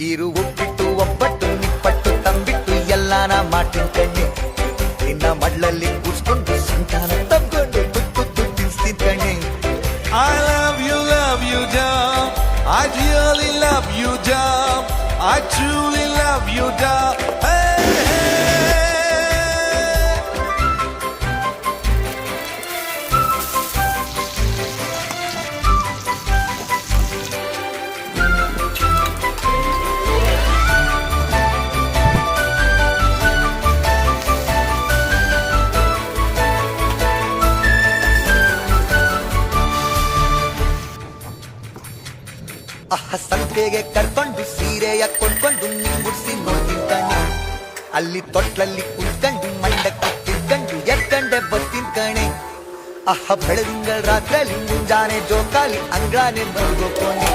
ಕೀರು ಉಪ್ಪಿಟ್ಟು ಒಬ್ಬಟ್ಟು ನಿಪ್ಪಟ್ಟು ತಂಬಿಟ್ಟು ಎಲ್ಲಾನ ಮಾಡ್ತೀನಿ ಕಣ್ಣೆ ನಿನ್ನ ಮಡ್ಲಲ್ಲಿ ಕೂರ್ಸ್ಕೊಂಡು ಸಂತಾನ ತಗೊಂಡು ತುತ್ತು ತಿನ್ಸ್ತೀನಿ ಕಣ್ಣೆ. I love you, doll. I really love you, doll. I truly love you, doll. Hey, hey. ಸಂತೆಗೆ ಕರ್ಕೊಂಡು ಸೀರೆಯ ಕೊಂಡ್ಕೊಂಡು ನಿಂಗುಡ್ಸಿ ನೋಡ್ತೀನಿ ಕಣೆ ಅಲ್ಲಿ ತೊಟ್ಲಲ್ಲಿ ಕುತ್ಕೊಂಡು ಮಂಡಕ್ಕೆ ತಿಳ್ಕೊಂಡು ಎಕ್ಕಂಡೆ ಬರ್ತೀನಿ ಕಣೆ. ಬೆಳದಿಂಗಳ ರಾತ್ರಿಯಲ್ಲಿ ಮುಂಜಾನೆ ಜೋಕಾಲಿ ಅಂಗ್ಳಾನೆ ಬರ್ಗೋ ಕೋಣೆ.